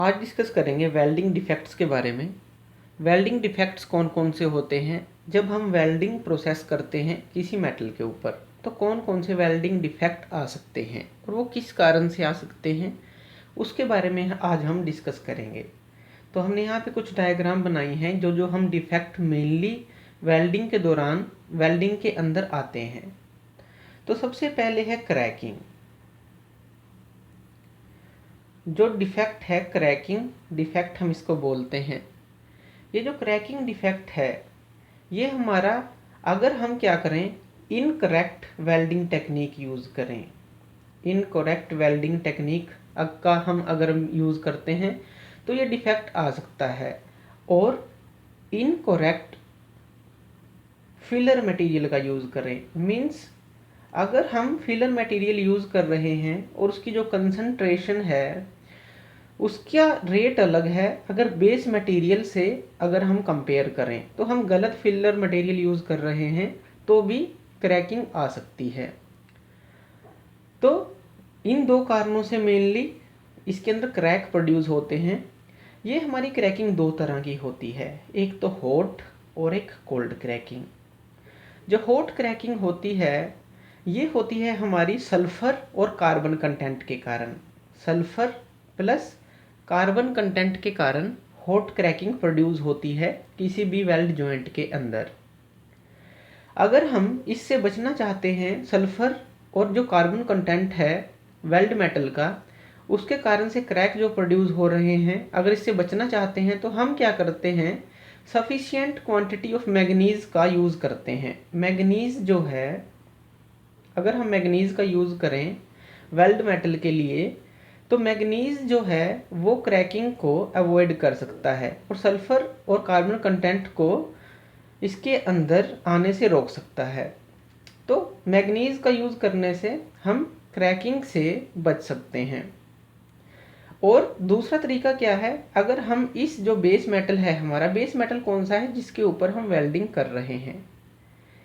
आज डिस्कस करेंगे welding defects के बारे में। वेल्डिंग डिफेक्ट्स कौन कौन से होते हैं? जब हम वेल्डिंग प्रोसेस करते हैं किसी मेटल के ऊपर तो कौन कौन से वेल्डिंग डिफेक्ट आ सकते हैं और वो किस कारण से आ सकते हैं, उसके बारे में आज हम डिस्कस करेंगे। तो हमने यहाँ पे कुछ डायग्राम बनाई हैं जो हम डिफेक्ट मेनली वेल्डिंग के दौरान वेल्डिंग के अंदर आते हैं। तो सबसे पहले है क्रैकिंग। जो डिफेक्ट है क्रैकिंग डिफेक्ट हम इसको बोलते हैं। ये जो क्रैकिंग डिफेक्ट है ये हमारा, अगर हम क्या करें, इनकरेक्ट वेल्डिंग टेक्निक यूज़ करें, इनकरेक्ट वेल्डिंग टेक्निक का हम अगर यूज़ करते हैं तो ये डिफेक्ट आ सकता है। और इनकरेक्ट फिलर मटेरियल का यूज़ करें, मीन्स अगर हम फिलर मटेरियल यूज़ कर रहे हैं और उसकी जो कंसंट्रेशन है उसका रेट अलग है, अगर बेस मटेरियल से अगर हम कंपेयर करें तो हम गलत फिलर मटेरियल यूज़ कर रहे हैं तो भी क्रैकिंग आ सकती है। तो इन दो कारणों से मेनली इसके अंदर क्रैक प्रोड्यूस होते हैं। ये हमारी क्रैकिंग दो तरह की होती है, एक तो हॉट और एक कोल्ड क्रैकिंग। जो हॉट क्रैकिंग होती है ये होती है हमारी सल्फर और कार्बन कंटेंट के कारण। सल्फर प्लस कार्बन कंटेंट के कारण हॉट क्रैकिंग प्रोड्यूस होती है किसी भी वेल्ड जॉइंट के अंदर। अगर हम इससे बचना चाहते हैं, सल्फर और जो कार्बन कंटेंट है वेल्ड मेटल का उसके कारण से क्रैक जो प्रोड्यूस हो रहे हैं, अगर इससे बचना चाहते हैं तो हम क्या करते हैं, सफिशिएंट क्वांटिटी ऑफ मैग्नीज का यूज़ करते हैं। मैग्नीज जो है, अगर हम मैग्नीज का यूज़ करें वेल्ड मेटल के लिए तो मैग्नीज जो है वो क्रैकिंग को अवॉइड कर सकता है और सल्फर और कार्बन कंटेंट को इसके अंदर आने से रोक सकता है। तो मैग्नीज का यूज़ करने से हम क्रैकिंग से बच सकते हैं। और दूसरा तरीका क्या है, अगर हम इस जो बेस मेटल है, हमारा बेस मेटल कौन सा है जिसके ऊपर हम वेल्डिंग कर रहे हैं,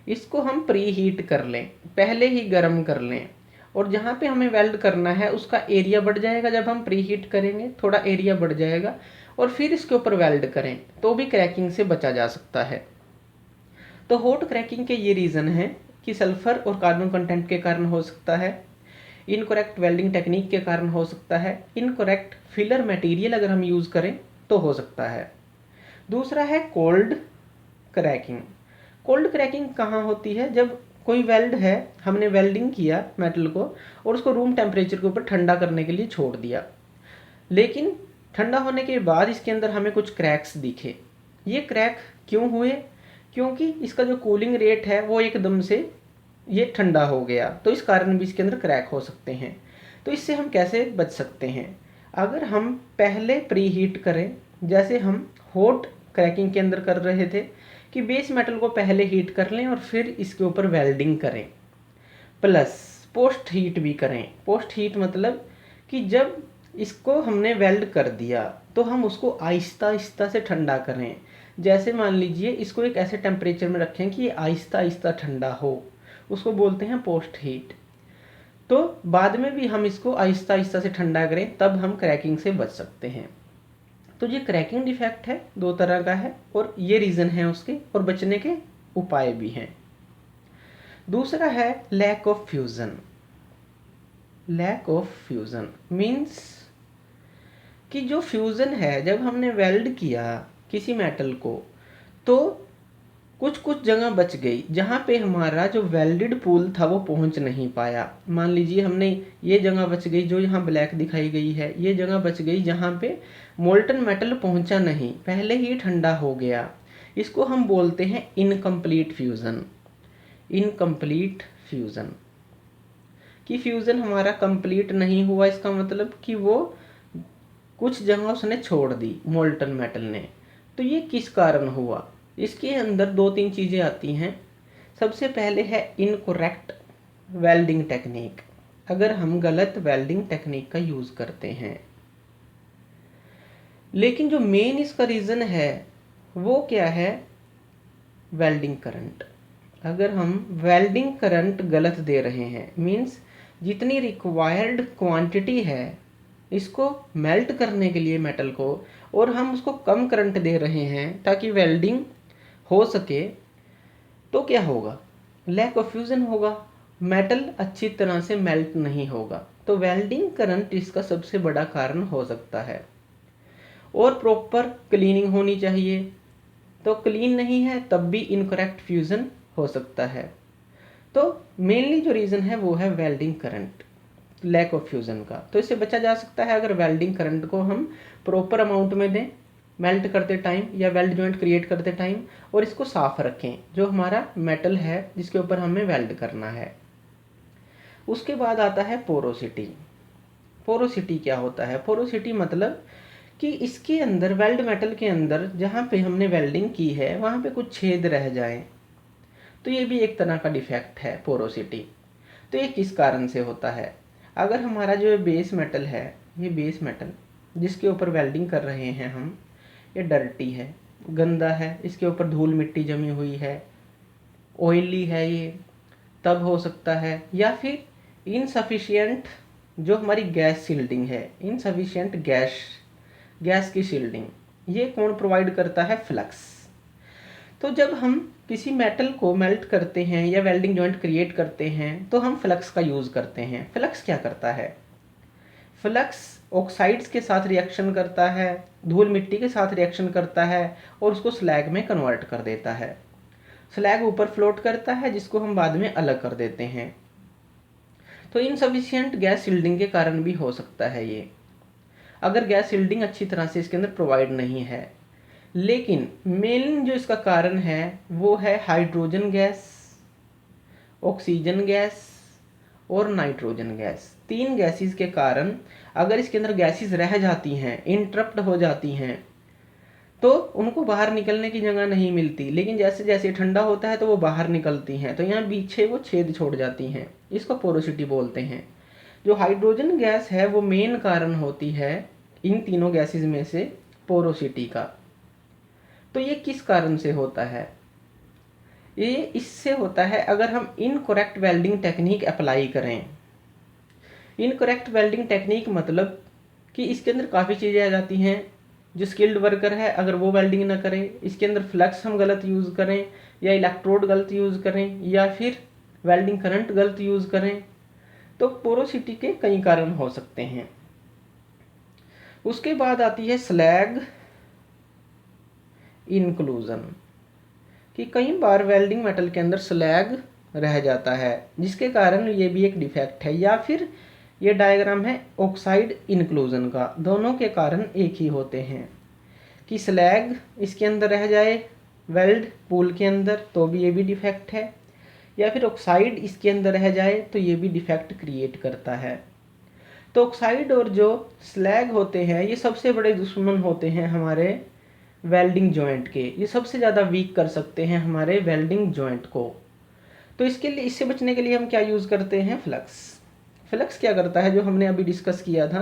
इसको हम प्री हीट कर लें, पहले ही गर्म कर लें, और जहाँ पे हमें वेल्ड करना है उसका एरिया बढ़ जाएगा। जब हम प्री हीट करेंगे थोड़ा एरिया बढ़ जाएगा और फिर इसके ऊपर वेल्ड करें तो भी क्रैकिंग से बचा जा सकता है। तो हॉट क्रैकिंग के ये रीज़न है कि सल्फर और कार्बन कंटेंट के कारण हो सकता है, इनकरेक्ट वेल्डिंग टेक्निक के कारण हो सकता है, इनकरेक्ट फिलर मटेरियल अगर हम यूज़ करें तो हो सकता है। दूसरा है कोल्ड क्रैकिंग। कोल्ड क्रैकिंग कहाँ होती है, जब कोई वेल्ड है, हमने वेल्डिंग किया मेटल को और उसको रूम टेम्परेचर के ऊपर ठंडा करने के लिए छोड़ दिया, लेकिन ठंडा होने के बाद इसके अंदर हमें कुछ क्रैक्स दिखे। ये क्रैक क्यों हुए, क्योंकि इसका जो कूलिंग रेट है वो एकदम से ये ठंडा हो गया, तो इस कारण भी इसके अंदर क्रैक हो सकते हैं। तो इससे हम कैसे बच सकते हैं, अगर हम पहले प्री हीट करें, जैसे हम हॉट क्रैकिंग के अंदर कर रहे थे कि बेस मेटल को पहले हीट कर लें और फिर इसके ऊपर वेल्डिंग करें, प्लस पोस्ट हीट भी करें। पोस्ट हीट मतलब कि जब इसको हमने वेल्ड कर दिया तो हम उसको आहिस्ता आहिस्ता से ठंडा करें। जैसे मान लीजिए इसको एक ऐसे टेम्परेचर में रखें कि ये आहिस्ता आहिस्ता ठंडा हो, उसको बोलते हैं पोस्ट हीट। तो बाद में भी हम इसको आहिस्ता आहिस्ता से ठंडा करें तब हम क्रैकिंग से बच सकते हैं। तो ये क्रैकिंग डिफेक्ट है, दो तरह का है और ये रीज़न है उसके, और बचने के उपाय भी हैं। दूसरा है lack of fusion. Lack of fusion means कि जो फ्यूज़न है, जब हमने वेल्ड किया किसी मेटल को तो कुछ कुछ जगह बच गई जहाँ पे हमारा जो वेल्डेड पूल था वो पहुँच नहीं पाया। मान लीजिए हमने ये जगह बच गई जो यहाँ ब्लैक दिखाई गई है, ये जगह बच गई जहाँ पे मोल्टन मेटल पहुँचा नहीं, पहले ही ठंडा हो गया। इसको हम बोलते हैं इनकम्प्लीट फ्यूज़न। इनकम्प्लीट फ्यूज़न कि फ्यूज़न हमारा कंप्लीट नहीं हुआ, इसका मतलब कि वो कुछ जगह उसने छोड़ दी मोल्टन मेटल ने। तो ये किस कारण हुआ, इसके अंदर दो तीन चीज़ें आती हैं। सबसे पहले है इनकरेक्ट वेल्डिंग टेक्निक, अगर हम गलत वेल्डिंग टेक्निक का यूज़ करते हैं। लेकिन जो मेन इसका रीज़न है वो क्या है, वेल्डिंग करंट। अगर हम वेल्डिंग करंट गलत दे रहे हैं, मीन्स जितनी रिक्वायर्ड क्वांटिटी है इसको मेल्ट करने के लिए मेटल को, और हम उसको कम करंट दे रहे हैं ताकि वेल्डिंग हो सके, तो क्या होगा? लैक ऑफ फ्यूजन होगा, मेटल अच्छी तरह से मेल्ट नहीं होगा। तो वेल्डिंग करंट इसका सबसे बड़ा कारण हो सकता है। और प्रॉपर क्लीनिंग होनी चाहिए, तो क्लीन नहीं है तब भी इनकरेक्ट फ्यूजन हो सकता है। तो मेनली जो रीज़न है वो है welding current, lack of fusion का। तो इससे बचा जा सकता है अगर वेल्डिंग करंट को हम प्रॉपर अमाउंट में दें मेल्ट करते टाइम या वेल्ड जॉइंट क्रिएट करते टाइम, और इसको साफ रखें जो हमारा मेटल है जिसके ऊपर हमें वेल्ड करना है। उसके बाद आता है पोरोसिटी। पोरोसिटी क्या होता है? पोरोसिटी मतलब कि इसके अंदर, वेल्ड मेटल के अंदर जहाँ पे हमने वेल्डिंग की है वहाँ पे कुछ छेद रह जाएं, तो ये भी एक तरह का डिफेक्ट है पोरोसिटी। तो ये किस कारण से होता है? अगर हमारा जो बेस मेटल है, ये बेस मेटल जिसके ऊपर वेल्डिंग कर रहे हैं हम, ये डर्टी है, गंदा है, इसके ऊपर धूल मिट्टी जमी हुई है, ऑयली है ये, तब हो सकता है। या फिर इनसफिशियंट जो हमारी गैस शील्डिंग है, इनसफिशियंट गैस की शील्डिंग, ये कौन प्रोवाइड करता है? फ्लक्स। तो जब हम किसी मेटल को मेल्ट करते हैं या वेल्डिंग जॉइंट क्रिएट करते हैं तो हम फ्लक्स का यूज़ करते हैं। फ्लक्स क्या करता है? फ्लक्स ऑक्साइड्स के साथ रिएक्शन करता है, धूल मिट्टी के साथ रिएक्शन करता है और उसको स्लैग में कन्वर्ट कर देता है। स्लैग ऊपर फ्लोट करता है जिसको हम बाद में अलग कर देते हैं। तो इनसफिशिएंट गैस शील्डिंग के कारण भी हो सकता है ये, अगर गैस शील्डिंग अच्छी तरह से इसके अंदर प्रोवाइड नहीं है। लेकिन मेन जो इसका कारण है वो है हाइड्रोजन गैस, ऑक्सीजन गैस और नाइट्रोजन गैस। 3 गैसेस के कारण अगर इसके अंदर गैसेस रह जाती हैं, इंटरप्ट हो जाती हैं, तो उनको बाहर निकलने की जगह नहीं मिलती, लेकिन जैसे जैसे ठंडा होता है तो वो बाहर निकलती हैं, तो यहाँ पीछे वो छेद छोड़ जाती हैं। इसको पोरोसिटी बोलते हैं। जो हाइड्रोजन गैस है वो मेन कारण होती है इन तीनों गैसेस में से पोरोसिटी का। तो ये किस कारण से होता है? ये इससे होता है अगर हम इनकरेक्ट वेल्डिंग टेक्निक अप्लाई करें। इनकरेक्ट वेल्डिंग टेक्निक मतलब कि इसके अंदर काफ़ी चीज़ें आ जाती हैं। जो स्किल्ड वर्कर है अगर वो वेल्डिंग ना करे, इसके अंदर फ्लक्स हम गलत यूज़ करें या इलेक्ट्रोड गलत यूज़ करें या फिर वेल्डिंग करंट गलत यूज़ करें, तो पोरोसिटी के कई कारण हो सकते हैं। उसके बाद आती है स्लैग इंक्लूजन, कि कई बार वेल्डिंग मेटल के अंदर स्लैग रह जाता है जिसके कारण ये भी एक डिफेक्ट है। या फिर ये डायग्राम है ऑक्साइड इंक्लूजन का, दोनों के कारण एक ही होते हैं कि स्लैग इसके अंदर रह जाए वेल्ड पूल के अंदर तो भी ये भी डिफेक्ट है, या फिर ऑक्साइड इसके अंदर रह जाए तो ये भी डिफेक्ट क्रिएट करता है। तो ऑक्साइड और जो स्लैग होते हैं ये सबसे बड़े दुश्मन होते हैं हमारे वेल्डिंग जॉइंट के। ये सबसे ज़्यादा वीक कर सकते हैं हमारे वेल्डिंग जॉइंट को। तो इसके लिए, इससे बचने के लिए हम क्या यूज़ करते हैं? फ्लक्स। फ्लक्स क्या करता है जो हमने अभी डिस्कस किया था?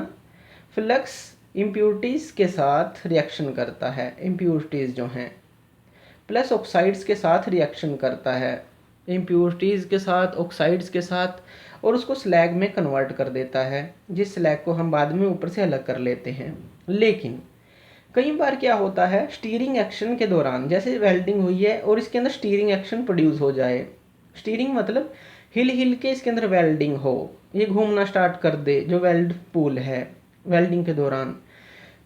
फ्लक्स इम्प्यूरिटीज़ के साथ रिएक्शन करता है, इम्प्यूरिटीज़ जो हैं, प्लस ऑक्साइड्स के साथ रिएक्शन करता है, इम्प्यूरिटीज़ के साथ, ऑक्साइड्स के साथ, और उसको स्लैग में कन्वर्ट कर देता है, जिस स्लैग को हम बाद में ऊपर से अलग कर लेते हैं। लेकिन कई बार क्या होता है, स्टीयरिंग एक्शन के दौरान, जैसे वेल्डिंग हुई है और इसके अंदर स्टीयरिंग एक्शन प्रोड्यूस हो जाए, स्टीयरिंग मतलब हिल हिल के इसके अंदर वेल्डिंग हो, ये घूमना स्टार्ट कर दे जो वेल्ड पूल है वेल्डिंग के दौरान,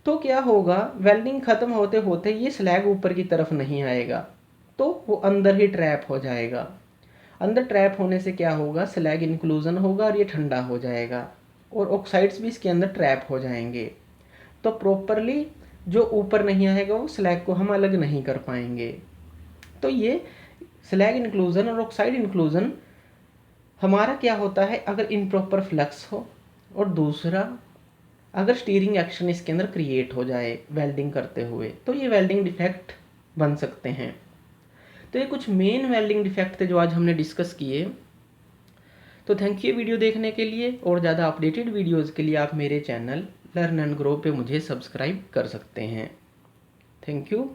तो क्या होगा, वेल्डिंग ख़त्म होते होते ये स्लैग ऊपर की तरफ नहीं आएगा, तो वो अंदर ही ट्रैप हो जाएगा। अंदर ट्रैप होने से क्या होगा, स्लैग इंक्लूजन होगा और ये ठंडा हो जाएगा और ऑक्साइड्स भी इसके अंदर ट्रैप हो जाएंगे। तो प्रॉपरली जो ऊपर नहीं आएगा वो स्लैग को हम अलग नहीं कर पाएंगे। तो ये स्लैग इंक्लूजन और ऑक्साइड इंक्लूजन हमारा क्या होता है अगर इनप्रॉपर फ्लक्स हो, और दूसरा अगर स्टीयरिंग एक्शन इसके अंदर क्रिएट हो जाए वेल्डिंग करते हुए, तो ये वेल्डिंग डिफेक्ट बन सकते हैं। तो ये कुछ मेन वेल्डिंग डिफेक्ट थे जो आज हमने डिस्कस किए। तो थैंक यू वीडियो देखने के लिए, और ज़्यादा अपडेटेड वीडियोज़ के लिए आप मेरे चैनल लर्न एंड ग्रो पे मुझे सब्सक्राइब कर सकते हैं। Thank you.